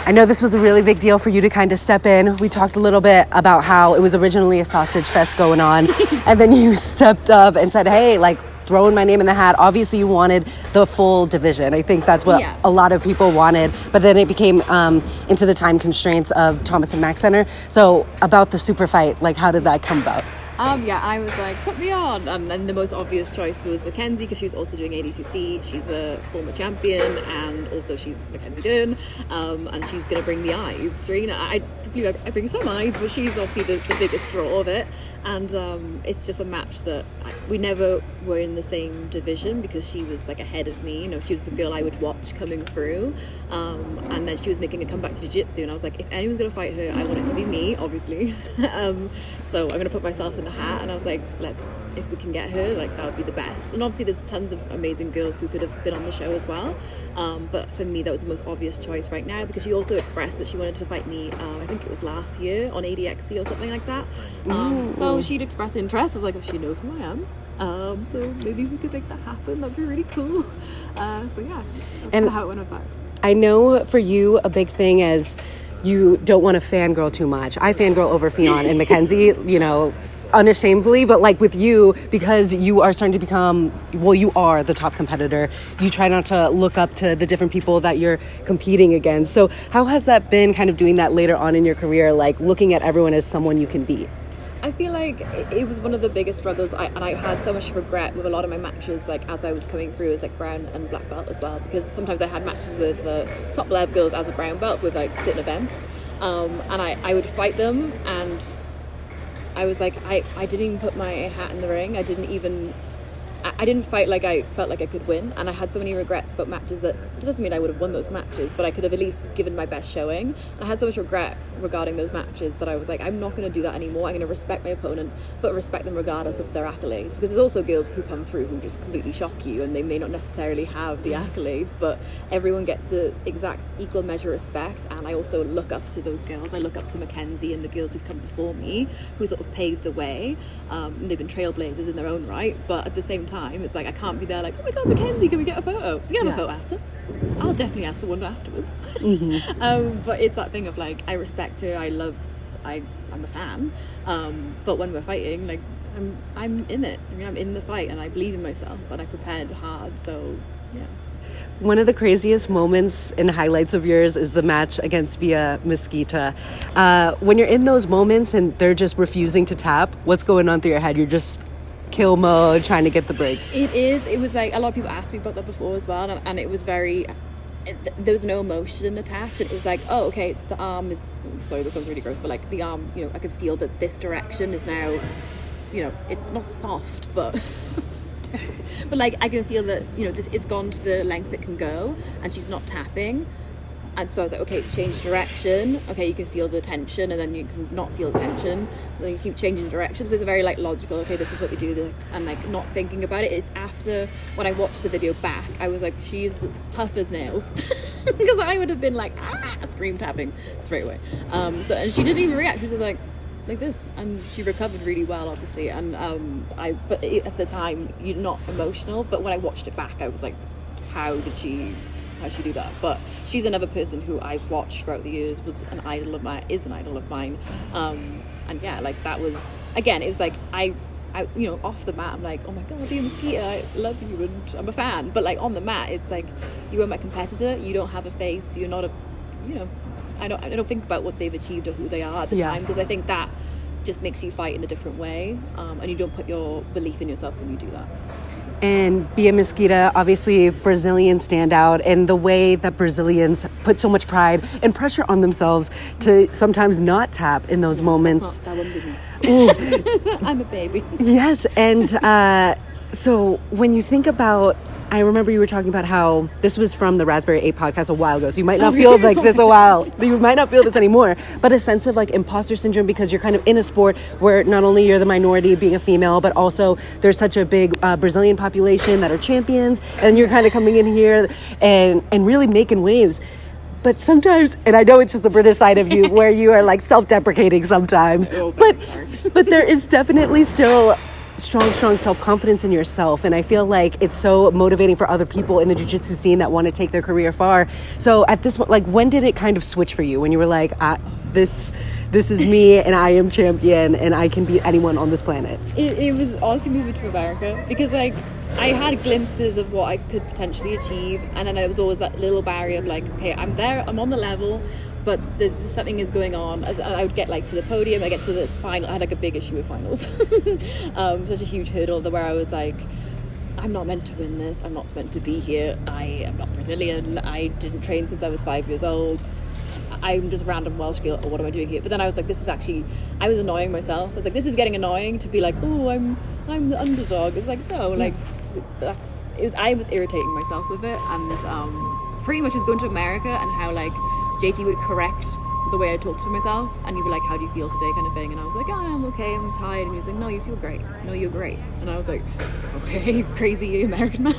I know this was a really big deal for you to kind of step in. We talked a little bit about how it was originally a sausage fest going on, and then you stepped up and said, hey, like, throwing my name in the hat. Obviously, you wanted the full division. I think that's what a lot of people wanted, but then it became into the time constraints of Thomas and Mack Center. So about the super fight, like, how did that come about? I was like, put me on. And then the most obvious choice was Mackenzie, because she was also doing ADCC. She's a former champion, and also she's Mackenzie Dern, and she's going to bring the eyes. Serena, I bring some eyes, but she's obviously the biggest draw of it. And it's just a match that we never were in the same division, because she was like ahead of me. You know, she was the girl I would watch coming through. And then she was making a comeback to jiu-jitsu, and I was like, if anyone's going to fight her, I want it to be me, obviously. So I'm going to put myself in the hat, and I was like, if we can get her, like, that would be the best. And obviously there's tons of amazing girls who could have been on the show as well. But for me, that was the most obvious choice right now, because she also expressed that she wanted to fight me, I think it was last year on ADCC or something like that. So she'd expressed interest. I was like, oh, she knows who I am. So maybe we could make that happen. That'd be really cool. So yeah, that's kind of how it went about. I know for you, a big thing is you don't want to fangirl too much. I fangirl over Ffion and Mackenzie, you know, unashamedly, but like with you, because you are starting to become, well, you are the top competitor, you try not to look up to the different people that you're competing against. So how has that been, kind of doing that later on in your career, like looking at everyone as someone you can beat? I feel like it was one of the biggest struggles, and I had so much regret with a lot of my matches, like as I was coming through as like brown and black belt as well, because sometimes I had matches with top level girls as a brown belt with like certain events, and I would fight them, and I was like, I didn't even put my hat in the ring. I didn't fight like I felt like I could win, and I had so many regrets about matches that it doesn't mean I would have won those matches, but I could have at least given my best showing. And I had so much regret regarding those matches that I was like, I'm not going to do that anymore. I'm going to respect my opponent, but respect them regardless of their accolades, because there's also girls who come through who just completely shock you, and they may not necessarily have the accolades, but everyone gets the exact equal measure of respect. And I also look up to those girls. I look up to Mackenzie and the girls who've come before me, who sort of paved the way. They've been trailblazers in their own right, but at the same time, it's like I can't be there like, oh my god, Mackenzie, can we get a photo? We can have a photo after. I'll definitely ask for one afterwards. But it's that thing of like, I respect her, I'm a fan, but when we're fighting, like, I'm in it. I mean, I'm in the fight, and I believe in myself, and I prepared hard. So yeah. One of the craziest moments and highlights of yours is the match against Via Mesquita. When you're in those moments and they're just refusing to tap, what's going on through your head? You're just kill mode, trying to get the break. It was like, a lot of people asked me about that before as well, and it was very, there was no emotion attached. It was like, oh, okay, the arm is, sorry, this sounds really gross, but like the arm, you know, I could feel that this direction is now, you know, it's not soft, but but like I can feel that, you know, this, it's gone to the length it can go, and she's not tapping. And so I was like, okay, change direction. Okay, you can feel the tension, and then you can not feel the tension. And then you keep changing direction. So it's a very like logical, okay, this is what we do, and like not thinking about it. It's after, when I watched the video back, I was like, she's tough as nails. Because I would have been like, scream tapping straight away. So, and she didn't even react. She was like this, and she recovered really well, obviously. And but at the time, you're not emotional. But when I watched it back, I was like, how did she do that? But she's another person who I've watched throughout the years, is an idol of mine. And yeah, like that was, again, it was like I you know, off the mat, I'm like, oh my god, Ffion Davies, I love you and I'm a fan. But like on the mat, it's like, you are my competitor, you don't have a face, you're not a, you know, I don't think about what they've achieved or who they are at the time, because I think that just makes you fight in a different way, and you don't put your belief in yourself when you do that. And Via Mesquita, obviously Brazilian standout, and the way that Brazilians put so much pride and pressure on themselves to sometimes not tap in those moments. That wouldn't be me. I'm a baby. Yes, and so when you think about, I remember you were talking about how this was from the Raspberry 8 podcast a while ago, so you might not feel like this you might not feel this anymore, but a sense of like imposter syndrome, because you're kind of in a sport where not only you're the minority being a female, but also there's such a big Brazilian population that are champions, and you're kind of coming in here and really making waves. But sometimes, and I know it's just the British side of you where you are like self-deprecating sometimes, but there is definitely still strong self-confidence in yourself, and I feel like it's so motivating for other people in the jiu-jitsu scene that want to take their career far. So at this, like, when did it kind of switch for you, when you were like, this is me and I am champion and I can beat anyone on this planet? It was honestly moving to America, because like I had glimpses of what I could potentially achieve, and then there was always that little barrier of like, okay, I'm there, I'm on the level, but there's just something is going on. As I would get like to the podium, I get to the final. I had like a big issue with finals, such a huge hurdle where I was like, I'm not meant to win this. I'm not meant to be here. I am not Brazilian. I didn't train since I was 5 years old. I'm just a random Welsh girl, or what am I doing here? But then I was like, this is actually, I was annoying myself. I was like, this is getting annoying to be like, oh, I'm the underdog. It's like, no, like I was irritating myself with it, and pretty much was going to America and how like JT would correct the way I talked to myself, and he'd be like, how do you feel today, kind of thing, and I was like, oh, I'm okay, I'm tired, and he was like, no, you feel great, no, you're great, and I was like, okay, crazy American man.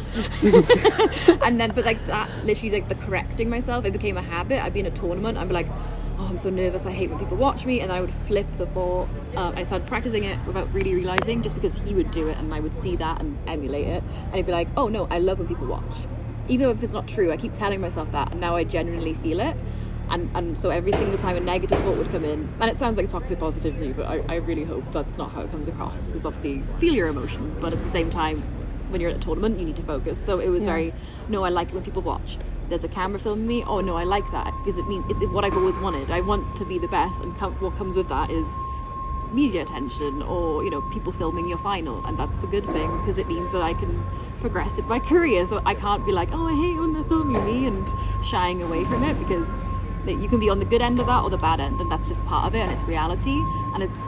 And then, but like that, literally like the correcting myself, it became a habit. I'd be in a tournament, I'd be like, oh, I'm so nervous, I hate when people watch me, and I would flip the ball. I started practicing it without really realizing, just because he would do it and I would see that and emulate it, and he'd be like, oh no, I love when people watch, even if it's not true. I keep telling myself that, and now I genuinely feel it. And so every single time a negative thought would come in, and it sounds like toxic positivity, but I really hope that's not how it comes across, because obviously feel your emotions, but at the same time, when you're at a tournament, you need to focus. So it was very, no, I like it when people watch. There's a camera filming me. Oh no, I like that, because is it what I've always wanted? I want to be the best, and what comes with that is media attention, or people filming your final, and that's a good thing, because it means that I can progress in my career. So I can't be like, oh, I hate when they're filming me, and shying away from it, because you can be on the good end of that or the bad end, and that's just part of it, and it's reality, and it's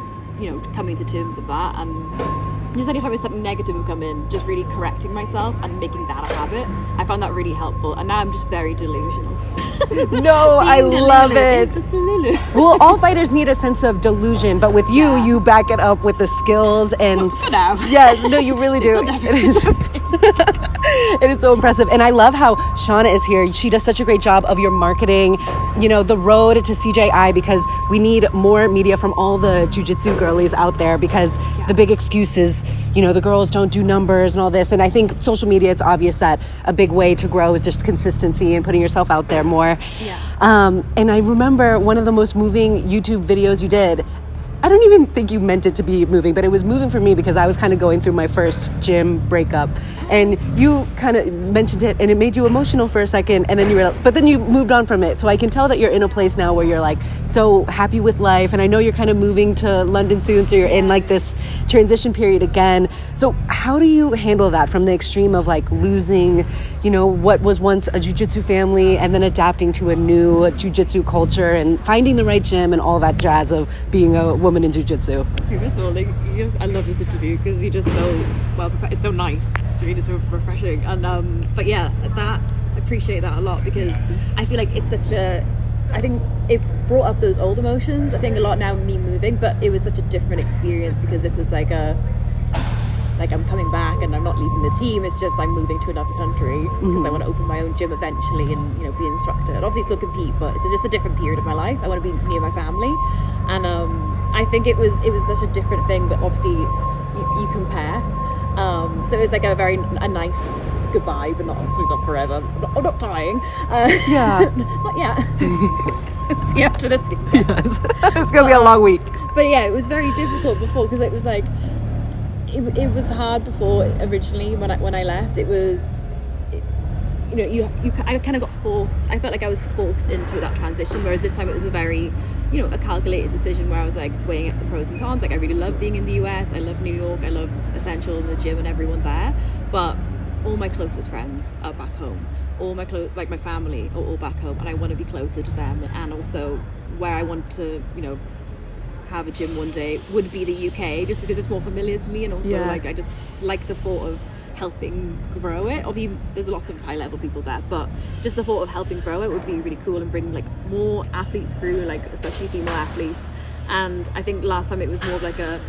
coming to terms with that. And just anytime something negative would come in, just really correcting myself and making that a habit, I found that really helpful. And now I'm just very delusional. No, I love it. Well, all fighters need a sense of delusion, but with you, you back it up with the skills and for now. Yes, no, you really do. It is so impressive. And I love how Shauna is here. She does such a great job of your marketing, the road to CJI, because we need more media from all the jiu-jitsu girlies out there, because the big excuse is, the girls don't do numbers and all this. And I think social media, it's obvious that a big way to grow is just consistency and putting yourself out there more. Yeah. And I remember one of the most moving YouTube videos you did. I don't even think you meant it to be moving, but it was moving for me because I was kind of going through my first gym breakup, and you kind of mentioned it, and it made you emotional for a second, and then but then you moved on from it. So I can tell that you're in a place now where you're like so happy with life, and I know you're kind of moving to London soon, so you're in like this transition period again. So how do you handle that, from the extreme of like losing, what was once a jiu-jitsu family, and then adapting to a new jiu-jitsu culture and finding the right gym and all that jazz of being a woman in jiu-jitsu? Okay, first of all, I love this interview because you're just so well prepared. It's so nice, it's so refreshing, and but yeah, I appreciate that a lot, because I feel like it's such a, I think it brought up those old emotions. I think a lot now, me moving, but it was such a different experience, because this was like I'm coming back and I'm not leaving the team. It's just I'm moving to another country because I want to open my own gym eventually and be an instructor. And obviously still compete, but it's just a different period of my life. I want to be near my family, and I think it was such a different thing. But obviously you compare. So it was like a nice goodbye, but obviously not forever. I'm not dying. Not yet. See you after this week. Yes. It's gonna be a long week. But yeah, it was very difficult before, because it was like. It was hard before originally when I left. It was, I kind of got forced. I felt like I was forced into that transition, whereas this time it was a very, a calculated decision where I was like weighing up the pros and cons. Like, I really love being in the US. I love New York. I love Essential and the gym and everyone there. But all my closest friends are back home. All my my family are all back home, and I want to be closer to them. And also where I want to, have a gym one day would be the UK, just because it's more familiar to me, and also I just like the thought of helping grow it. Obviously there's lots of high level people there, but just the thought of helping grow it would be really cool, and bring like more athletes through, like especially female athletes. And I think last time it was more of like a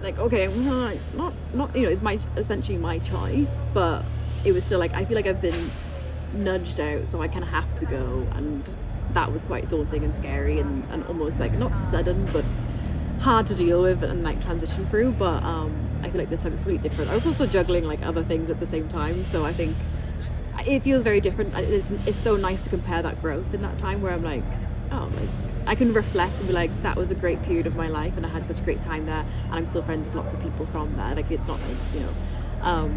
okay, not it's essentially my choice, but it was still like I feel like I've been nudged out, so I kind of have to go, and that was quite daunting and scary, and almost like not sudden but hard to deal with and like transition through. But I feel like this time is completely different. I was also juggling like other things at the same time, so I think it feels very different. It's so nice to compare that growth in that time where I'm like, oh, like I can reflect and be like, that was a great period of my life and I had such a great time there, and I'm still friends with lots of people from there. Like, it's not like, you know,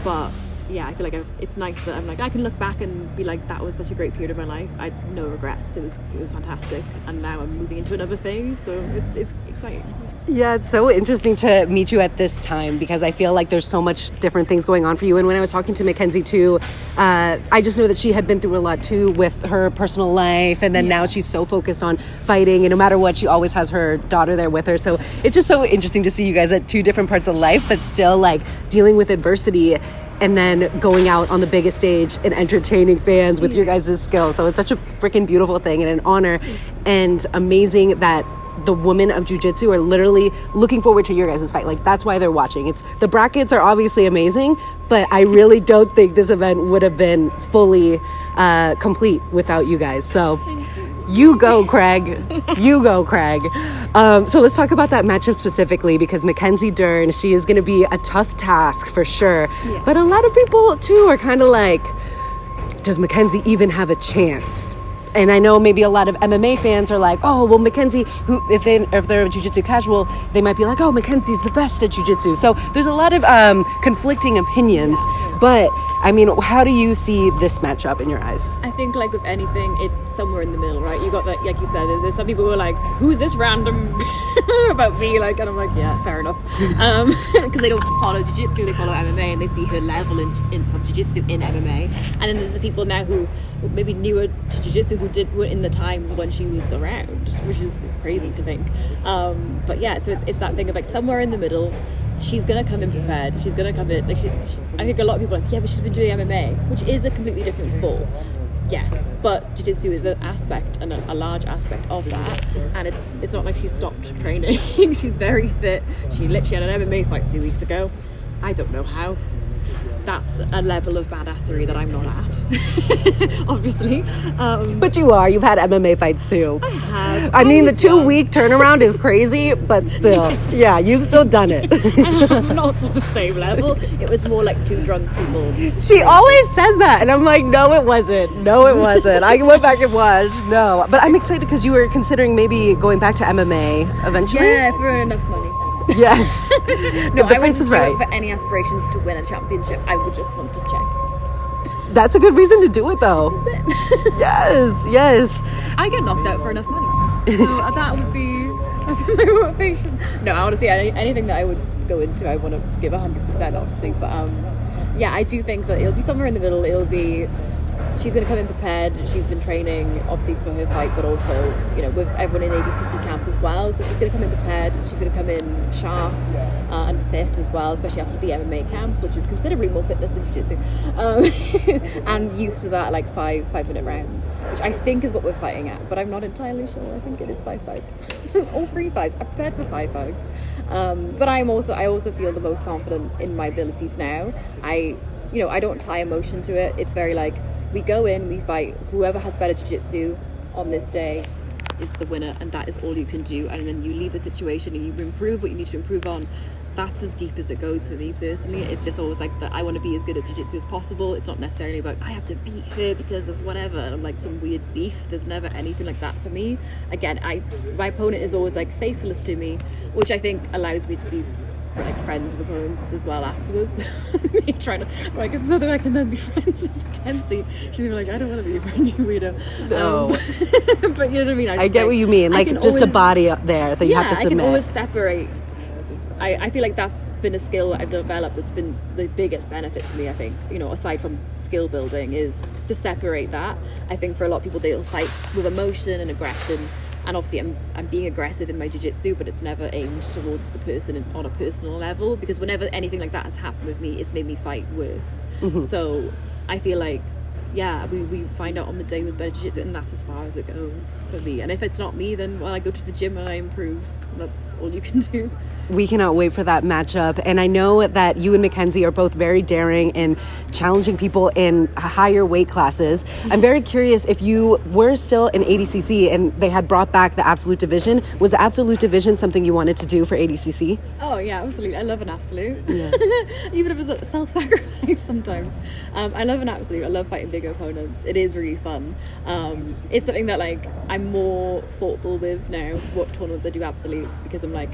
but yeah, I feel like it's nice that I'm like, I can look back and be like, that was such a great period of my life. I had no regrets. It was fantastic, and now I'm moving into another phase, so it's exciting. Yeah, it's so interesting to meet you at this time because I feel like there's so much different things going on for you. And when I was talking to Mackenzie too, I just know that she had been through a lot too with her personal life, and then now she's so focused on fighting, and no matter what, she always has her daughter there with her. So it's just so interesting to see you guys at two different parts of life, but still like dealing with adversity and then going out on the biggest stage and entertaining fans with your guys' skill. So it's such a freaking beautiful thing and an honor, and amazing that the women of jiu-jitsu are literally looking forward to your guys' fight. Like, that's why they're watching. It's the brackets are obviously amazing, but I really don't think this event would have been fully complete without you guys. So you go, Craig. You go, Craig. So let's talk about that matchup specifically, because Mackenzie Dern, she is going to be a tough task for sure. Yeah. But a lot of people too are kind of like, does Mackenzie even have a chance? And I know maybe a lot of MMA fans are like, oh, well, Mackenzie, who if they're a jiu-jitsu casual, they might be like, oh, Mackenzie's the best at jiu-jitsu. So there's a lot of conflicting opinions. But, I mean, how do you see this matchup in your eyes? I think, like with anything, it's somewhere in the middle, right? You got that, like you said, there's some people who are like, who's this random about me? Like, and I'm like, yeah, fair enough. Because they don't follow jiu-jitsu, they follow MMA, and they see her level of jiu-jitsu in MMA. And then there's the people now who maybe newer to jiu-jitsu who were in the time when she was around, which is crazy to think. But yeah, so it's that thing of like somewhere in the middle. She's gonna come in prepared. She's gonna come in like I think a lot of people are like, yeah, but she's been doing MMA, which is a completely different sport. Yes, but jiu-jitsu is an aspect and a large aspect of that, and it's not like she's stopped training. She's very fit. She literally had an MMA fight 2 weeks ago. I don't know how. That's a level of badassery that I'm not at, obviously. But you are. You've had MMA fights too. I have. I mean, the 2-week turnaround is crazy, but still, yeah, you've still done it. I'm not to the same level. It was more like two drunk people. She always says that, and I'm like, no, it wasn't. No, it wasn't. I went back and watched. No, but I'm excited because you were considering maybe going back to MMA eventually. Yeah, for enough money. Yes. No, I wouldn't do it for any aspirations to win a championship. I would just want to check. That's a good reason to do it, though. Is it? Yes. I get knocked out for enough money. So that would be my motivation. No, honestly, anything that I would go into, I want to give 100%, obviously. But yeah, I do think that it'll be somewhere in the middle. It'll be... She's going to come in prepared. She's been training, obviously, for her fight, but also, you know, with everyone in ADCC camp as well. So she's going to come in prepared. She's going to come in sharp and fit as well, especially after the MMA camp, which is considerably more fitness than jiu-jitsu. And used to that, like, five-minute rounds, which I think is what we're fighting at, but I'm not entirely sure. I think it is 5-5s. Or 3-5s. I'm prepared for 5-5s. But I also feel the most confident in my abilities now. I don't tie emotion to it. It's very like, we go in, we fight, whoever has better jiu-jitsu on this day is the winner, and that is all you can do. And then you leave the situation and you improve what you need to improve on. That's as deep as it goes for me personally. It's just always like that I want to be as good at jiu-jitsu as possible. It's not necessarily about I have to beat her because of whatever, and I'm like some weird beef. There's never anything like that for me. Again, my opponent is always like faceless to me, which I think allows me to be like friends with opponents as well afterwards. Me trying to like so that I can then be friends with Mackenzie. She's gonna be like, I don't want to be your friend, you weirdo. No. But you know what I mean? I get what you mean. Like just always, a body up there that you have to submit. I can always separate. I feel like that's been a skill that I've developed that's been the biggest benefit to me, I think, you know, aside from skill building, is to separate that. I think for a lot of people, they'll fight with emotion and aggression. And obviously I'm being aggressive in my jiu-jitsu, but it's never aimed towards the person on a personal level, because whenever anything like that has happened with me, it's made me fight worse. Mm-hmm. So I feel like yeah, we find out on the day who's better jiu-jitsu, and that's as far as it goes for me. And if it's not me, then I go to the gym and I improve. That's all you can do. We cannot wait for that matchup. And I know that you and Mackenzie are both very daring in challenging people in higher weight classes. I'm very curious, if you were still in ADCC and they had brought back the absolute division, was the absolute division something you wanted to do for ADCC? Oh yeah, absolutely. I love an absolute. Yeah. Even if it's a self-sacrifice sometimes. I love an absolute. I love fighting bigger opponents. It is really fun. It's something that like I'm more thoughtful with now, what tournaments I do absolutes, because I'm like,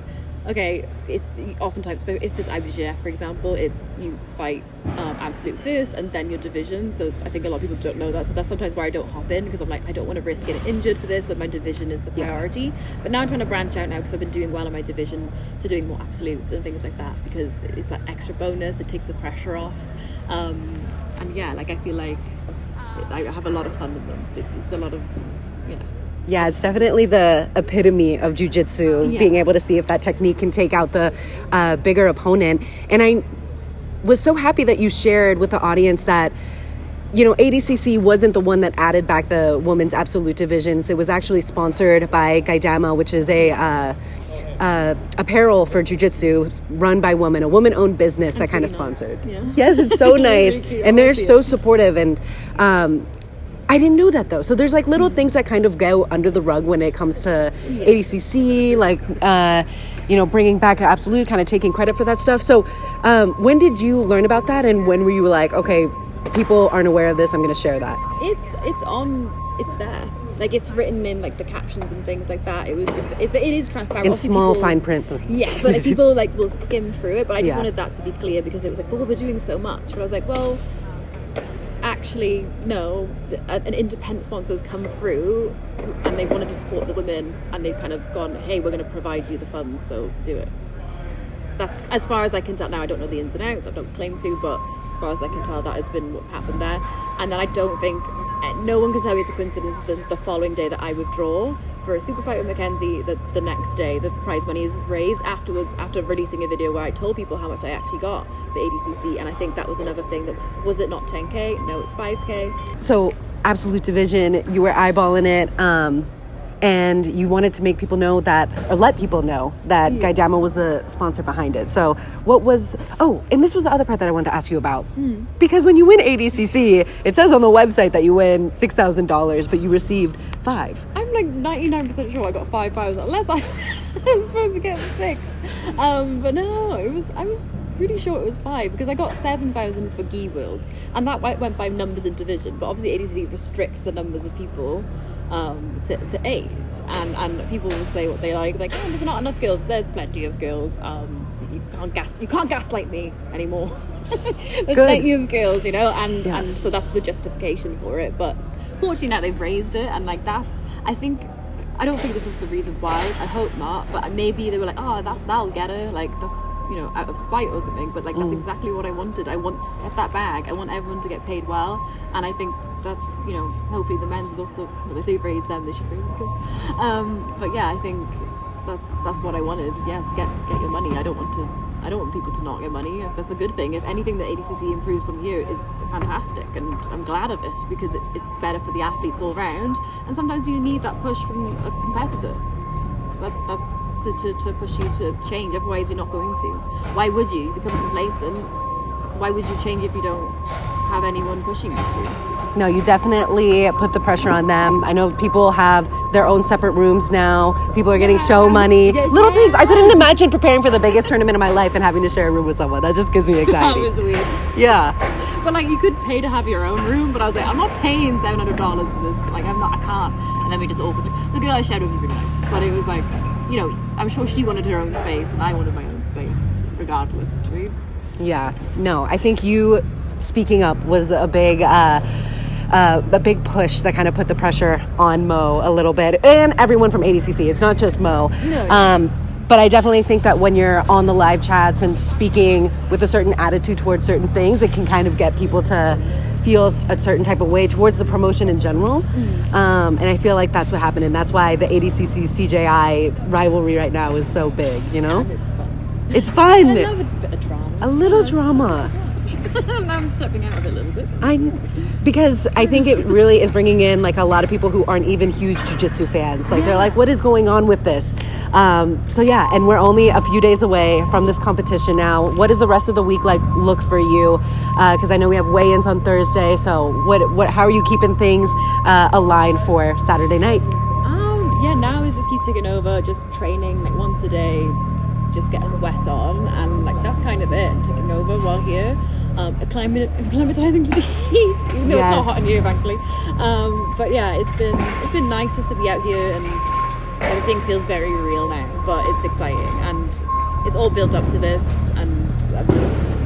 okay, it's oftentimes, if it's IBJJF, for example, it's you fight absolute first and then your division. So I think a lot of people don't know that. So that's sometimes why I don't hop in, because I'm like, I don't want to risk getting injured for this when my division is the priority. But now I'm trying to branch out now, because I've been doing well in my division, to doing more absolutes and things like that, because it's that extra bonus. It takes the pressure off. And yeah, like I feel like I have a lot of fun with them. It's a lot of, Yeah, it's definitely the epitome of jiu-jitsu, being able to see if that technique can take out the bigger opponent. And I was so happy that you shared with the audience that, ADCC wasn't the one that added back the women's absolute divisions. It was actually sponsored by Gaidama, which is a apparel for jiu-jitsu run by women, a woman-owned business. That's that kind of sponsored. Nice. Yeah. Yes, it's so nice. Really, and they're so supportive. And I didn't know that, though. So there's like little things that kind of go under the rug when it comes to ADCC, like, bringing back absolute, kind of taking credit for that stuff. So when did you learn about that? And when were you like, okay, people aren't aware of this, I'm going to share that? It's there. Like, it's written in like the captions and things like that. It is transparent. In small fine print. Yeah, but like, people like will skim through it. But I just wanted that to be clear, because it was like, well, we're doing so much. But I was like, well, actually, no, an independent sponsor's come through and they wanted to support the women, and they've kind of gone, hey, we're going to provide you the funds, so do it. That's as far as I can tell. Now, I don't know the ins and outs, I don't claim to, but as far as I can tell, that has been what's happened there. And then I don't think, no one can tell me it's a coincidence that the following day that I withdraw for a super fight with Mackenzie, the next day the prize money is raised afterwards, after releasing a video where I told people how much I actually got for ADCC. And I think that was another thing. That was it not 10k? No, it's 5k. So absolute division, you were eyeballing it, and you wanted to make people know that, or let people know that Gaidama was the sponsor behind it. So what was, and this was the other part that I wanted to ask you about. Because when you win ADCC, it says on the website that you win $6,000, but you received $5,000. I'm like 99% sure I got 5,000, unless I was supposed to get 6. But no, I was pretty sure it was 5, because I got 7,000 for Gi Worlds, and that went by numbers in division. But obviously ADCC restricts the numbers of people to 8, and people will say what they like, oh, there's not enough girls. There's plenty of girls. You can't gaslight me anymore. There's plenty of girls, and so that's the justification for it. But fortunately now they've raised it, and like that's, I don't think this was the reason why. I hope not, but maybe they were like, oh, that'll get her, like that's out of spite or something. But like that's exactly what I wanted. I want that bag. I want everyone to get paid well, and I think that's hopefully the men's is also, if they raise them, they should raise them. But yeah, I think that's what I wanted. Yes, get your money. I don't want people to not get money. That's a good thing. If anything that ADCC improves from here is fantastic, and I'm glad of it, because it's better for the athletes all round. And sometimes you need that push from a competitor. That's to push you to change. Otherwise, you're not going to. Why would you become complacent? Why would you change if you don't have anyone pushing you to? No, you definitely put the pressure on them. I know people have their own separate rooms now. People are getting show money. Little things. I couldn't imagine preparing for the biggest tournament of my life and having to share a room with someone. That just gives me anxiety. That was weird. Yeah. But like, you could pay to have your own room, but I was like, I'm not paying $700 for this. Like, I can't. And then we just opened it. The girl I shared with was really nice. But it was like, I'm sure she wanted her own space and I wanted my own space, regardless, right? Yeah. No, I think you speaking up was a big push that kind of put the pressure on Mo a little bit, and everyone from ADCC. It's not just Mo. No. But I definitely think that when you're on the live chats and speaking with a certain attitude towards certain things, it can kind of get people to feel a certain type of way towards the promotion in general. And I feel like that's what happened, and that's why the ADCC CJI rivalry right now is so big, And it's fun. It's fun. I love a bit of drama. A little drama. And I'm stepping out of it a little bit. Because I think it really is bringing in like a lot of people who aren't even huge jiu-jitsu fans. Like they're like, what is going on with this? So yeah, and we're only a few days away from this competition now. What does the rest of the week like look for you? Because I know we have weigh-ins on Thursday. So how are you keeping things aligned for Saturday night? Now is just keep taking over, just training like once a day, just get a sweat on, and like that's kind of it. And taking over while here, acclimatizing to the heat, even though it's not hot in here, thankfully. But yeah, it's been nice just to be out here, and everything feels very real now. But it's exciting, and it's all built up to this, and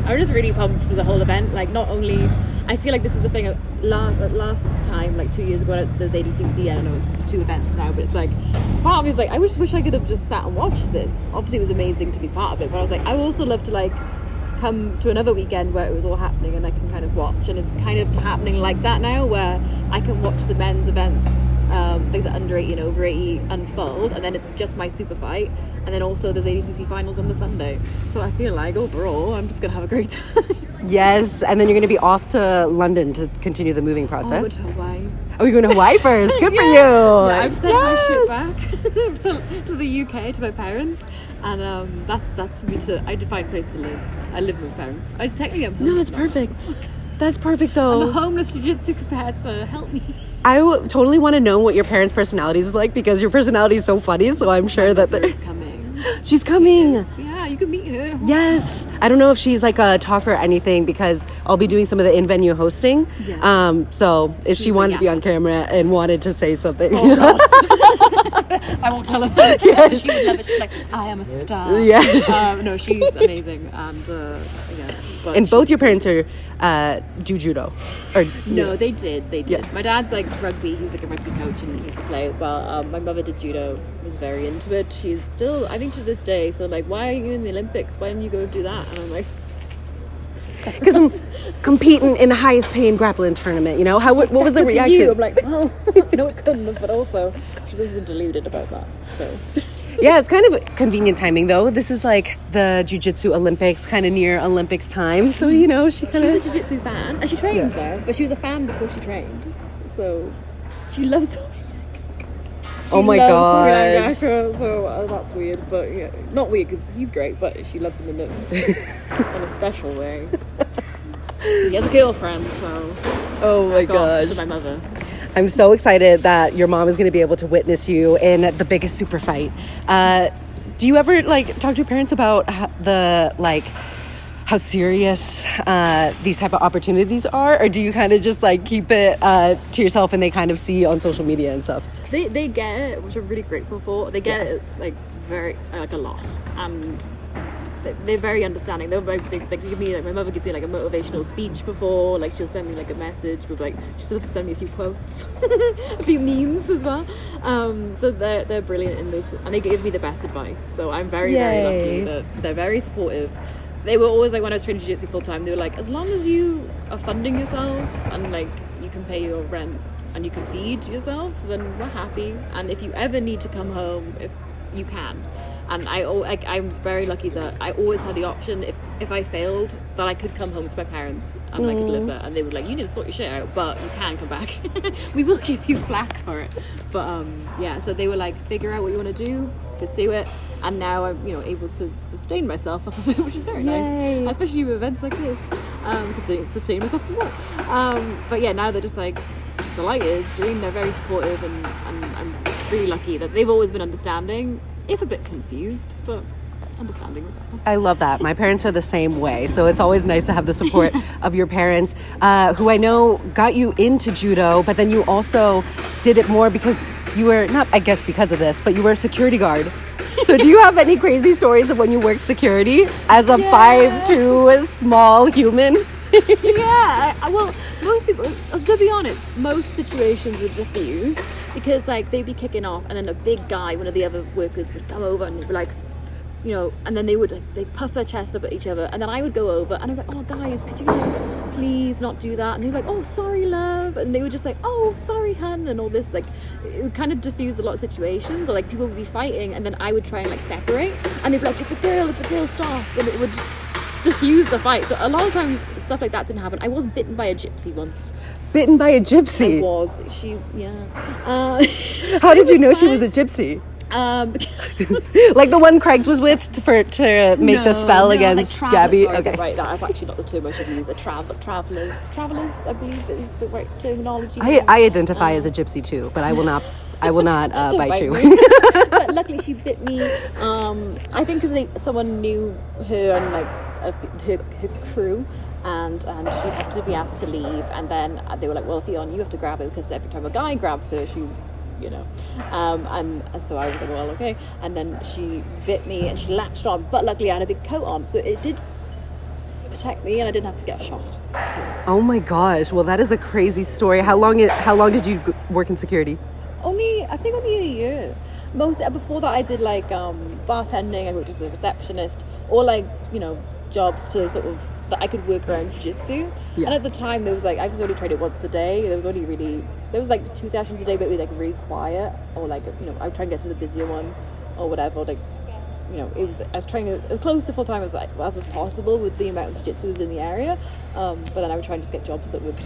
I'm just really pumped for the whole event. Like not only. I feel like this is the thing. Last time, like 2 years ago, there's ADCC. I don't know, it's 2 events now, but it's like part of me is like, I wish I could have just sat and watched this. Obviously, it was amazing to be part of it, but I was like, I would also love to like come to another weekend where it was all happening and I can kind of watch. And it's kind of happening like that now, where I can watch the men's events, like the under 80 and over 80 unfold, and then it's just my super fight. And then also there's ADCC finals on the Sunday. So I feel like overall, I'm just gonna have a great time. Yes, and then you're going to be off to London to continue the moving process. To Hawaii. Oh, you're going to Hawaii first. Good for you. Yeah, I've sent my shit back to the UK, to my parents. And that's for me to... I define a place to live. I live with my parents. I technically am homeless. No, that's perfect. That's perfect, though. I'm a homeless jiu-jitsu compared, so help me. I totally want to know what your parents' personalities is like, because your personality is so funny, so I'm sure that... She's coming. She's coming. Yeah, you can meet her. Yes. I don't know if she's like a talker or anything, because I'll be doing some of the in-venue hosting. Yeah. So if she wanted to be on camera and wanted to say something. Oh, God. I won't tell her. Yes. She would love it. She's like, I am a star. Yeah. No, she's amazing. And and both your parents are do judo? Or no, they did. Yeah. My dad's like rugby. He was like a rugby coach and he used to play as well. My mother did judo, was very into it. She's still, I think to this day, so like, why are you in the Olympics? Why don't you go do that? And I'm like... Because I'm competing in the highest paying grappling tournament, you know? What was the reaction? I'm like, well, no, it couldn't have, but also she's also deluded about that, so... Yeah, it's kind of convenient timing, though. This is like the Jiu-Jitsu Olympics, kind of near Olympics time. So, you know, she kind of... She's a Jiu-Jitsu fan, and she trains now, but she was a fan before she trained. So, she loves... Oh my gosh. So that's weird, but yeah, not weird because he's great, but she loves him in a special way. He has a girlfriend, so... Oh my gosh. To my mother. I'm so excited that your mom is going to be able to witness you in the biggest super fight. Do you ever like talk to your parents about how serious these type of opportunities are, or do you kind of just like keep it to yourself and they kind of see on social media and stuff? They get it, which I'm really grateful for. They get it like very like a lot, and they're very understanding. They're like, they give me like, my mother gives me like a motivational speech before, like she'll send me like a message with like, she'll have to send me a few quotes, a few memes as well. So they're brilliant in this, and they give me the best advice. So I'm very very lucky that they're very supportive. They were always like, when I was training jiu-jitsu full time, they were like, as long as you are funding yourself and like you can pay your rent and you can feed yourself, then we're happy. And if you ever need to come home, if you can. And I'm very lucky that I always had the option, if I failed, that I could come home to my parents and I could live there. And they were like, you need to sort your shit out, but you can come back. We will give you flack for it. But yeah, so they were like, figure out what you want to do, pursue it. And now I'm, able to sustain myself off of it, which is very nice, especially with events like this, because they sustain myself some more. But yeah, now they're just like delighted. They're very supportive, and I'm really lucky that they've always been understanding, if a bit confused, but understanding with us. I love that. My parents are the same way, so it's always nice to have the support of your parents, who I know got you into judo, but then you also did it more because you were, not I guess because of this, but you were a security guard. So do you have any crazy stories of when you worked security as a 5'2" small human? Well, most people, to be honest, most situations would diffuse because like they'd be kicking off and then a big guy, one of the other workers, would come over and they'd be like, and then they would like, they puff their chest up at each other, and then I would go over and I'm like, oh guys, could you like please not do that? And they'd be like, oh sorry love, and they would just like, oh sorry hun, and all this, like it would kind of diffuse a lot of situations, or like people would be fighting and then I would try and like separate and they'd be like, it's a girl, stop, and it would diffuse the fight. So a lot of times stuff like that didn't happen. I was bitten by a gypsy once. Bitten by a gypsy? I was. How did you know she was a gypsy? Like the one Craig's was with to make the spell against Gabby. Sorry, okay, right. That's actually not the term I should use. Travelers, I believe is the right terminology. I identify as a gypsy too, but I will not bite you. But luckily, she bit me. I think because someone knew her and like her crew. And she had to be asked to leave, and then they were like, well, Ffion, you have to grab her, because every time a guy grabs her, she's, and so I was like, well, okay. And then she bit me and she latched on, but luckily I had a big coat on, so it did protect me and I didn't have to get a shot. So. Oh my gosh, well, that is a crazy story. How long did you work in security? Only a year. Before that I did like bartending. I worked as a receptionist, or like jobs to sort of that I could work around jiu-jitsu. Yeah. And at the time there was like, I was only training once a day. There was like 2 sessions a day, but it was like really quiet, or like I would try and get to the busier one or whatever. Like it was, I was trying to as close to full-time as was possible with the amount of jiu-jitsu was in the area, but then I would try and just get jobs that would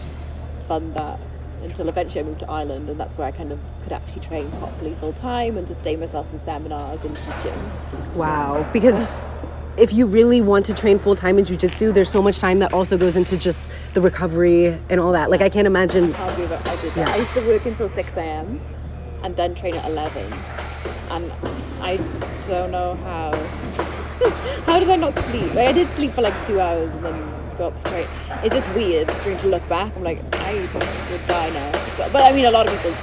fund that, until eventually I moved to Ireland, and that's where I kind of could actually train properly full-time and sustain myself in seminars and teaching. Wow. Because if you really want to train full-time in jiu-jitsu, there's so much time that also goes into just the recovery and all that. Like, I can't imagine. I did that. Yeah. I used to work until 6 a.m. and then train at 11. And I don't know how. How did I not sleep? Like, I did sleep for like 2 hours and then go up to train. It's just weird trying to look back. I'm like, I would die now. So, but I mean, a lot of people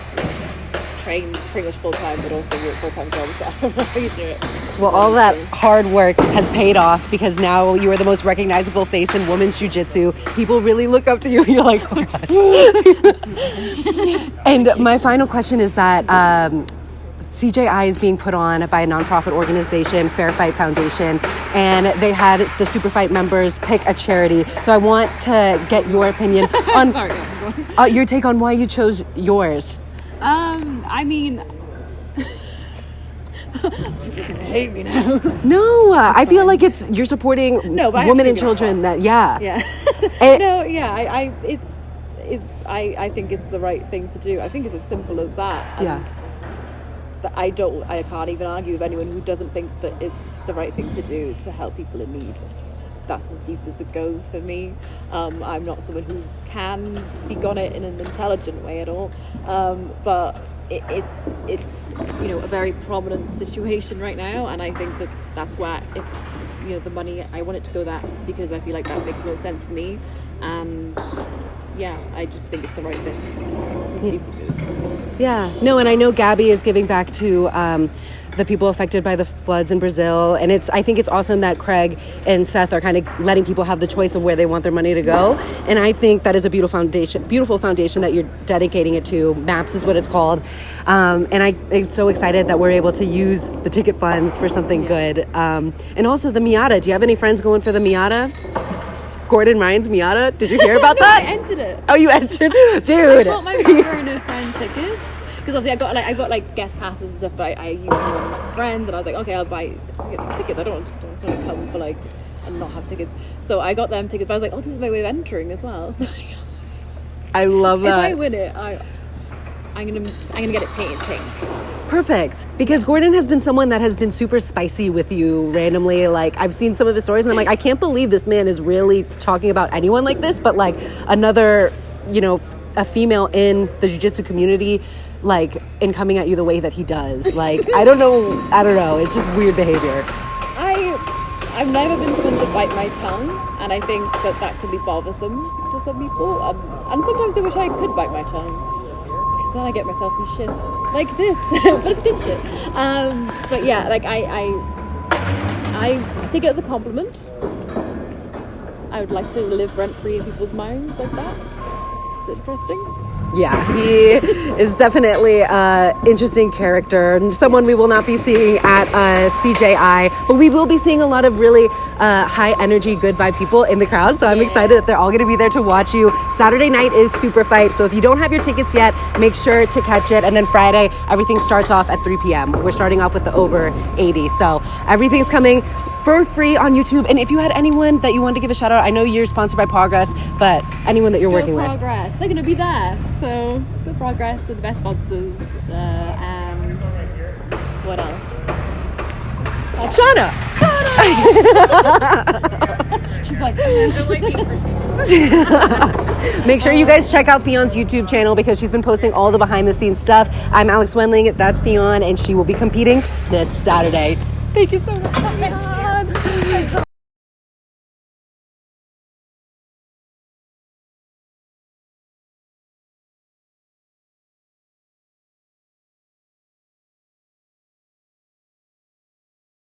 train pretty much full-time, but also work full-time jobs, so I don't know how you do it. Well, all that hard work has paid off, because now you are the most recognizable face in women's jiu-jitsu. People really look up to you. You're like, oh gosh. And my final question is that CJI is being put on by a nonprofit organization, Fair Fight Foundation, and they had the superfight members pick a charity. So I want to get your opinion on your take on why you chose yours. I mean, people are gonna hate me now. No, I feel like you're supporting women and children. I think it's the right thing to do. I think it's as simple as that. And I can't even argue with anyone who doesn't think that it's the right thing to do to help people in need. That's as deep as it goes for me. I'm not someone who can speak on it in an intelligent way at all, but it's a very prominent situation right now, and I think that's why if the money, I want it to go that, because I feel like that makes no sense for me, and I just think it's the right thing. No, and I know Gabby is giving back to the people affected by the floods in Brazil, and I think it's awesome that Craig and Seth are kind of letting people have the choice of where they want their money to go, and I think that is a beautiful foundation that you're dedicating it to. MAPS is what it's called, and I'm so excited that we're able to use the ticket funds for something good, and also the Miata. Do you have any friends going for the Miata? Gordon Ryan's Miata? Did you hear about that? I entered it. Oh, you entered? Dude. I bought my mother and her friend tickets. Because obviously I got guest passes and stuff, but I used them on my friends, and I was like, okay, I'll get tickets. I don't want to come for and not have tickets. So I got them tickets, but I was like, oh, this is my way of entering as well. So I love that. If I win it, I'm gonna get it painted pink. Perfect. Because Gordon has been someone that has been super spicy with you randomly. Like, I've seen some of his stories and I'm like, I can't believe this man is really talking about anyone like this, but like another, a female in the jiu-jitsu community, like, in coming at you the way that he does. Like, I don't know. It's just weird behavior. I've never been someone to bite my tongue, and I think that can be bothersome to some people. And sometimes I wish I could bite my tongue, because then I get myself in shit like this, but it's good shit. But yeah, like I take it as a compliment. I would like to live rent-free in people's minds like that. It's interesting. Yeah, he is definitely an interesting character, someone we will not be seeing at CJI, but we will be seeing a lot of really high energy, good vibe people in the crowd, so I'm excited that they're all going to be there to watch you. Saturday night is Superfight, so if you don't have your tickets yet, make sure to catch it, and then Friday, everything starts off at 3 p.m. We're starting off with the over 80, so everything's coming for free on YouTube. And if you had anyone that you wanted to give a shout out, I know you're sponsored by Progress, but anyone that you're working with. Progress, they're going to be there. So the Progress are the best sponsors. And what else? Shauna! She's like, Make sure you guys check out Fion's YouTube channel because she's been posting all the behind the scenes stuff. I'm Alex Wendling, that's Ffion, and she will be competing this Saturday. Thank you so much.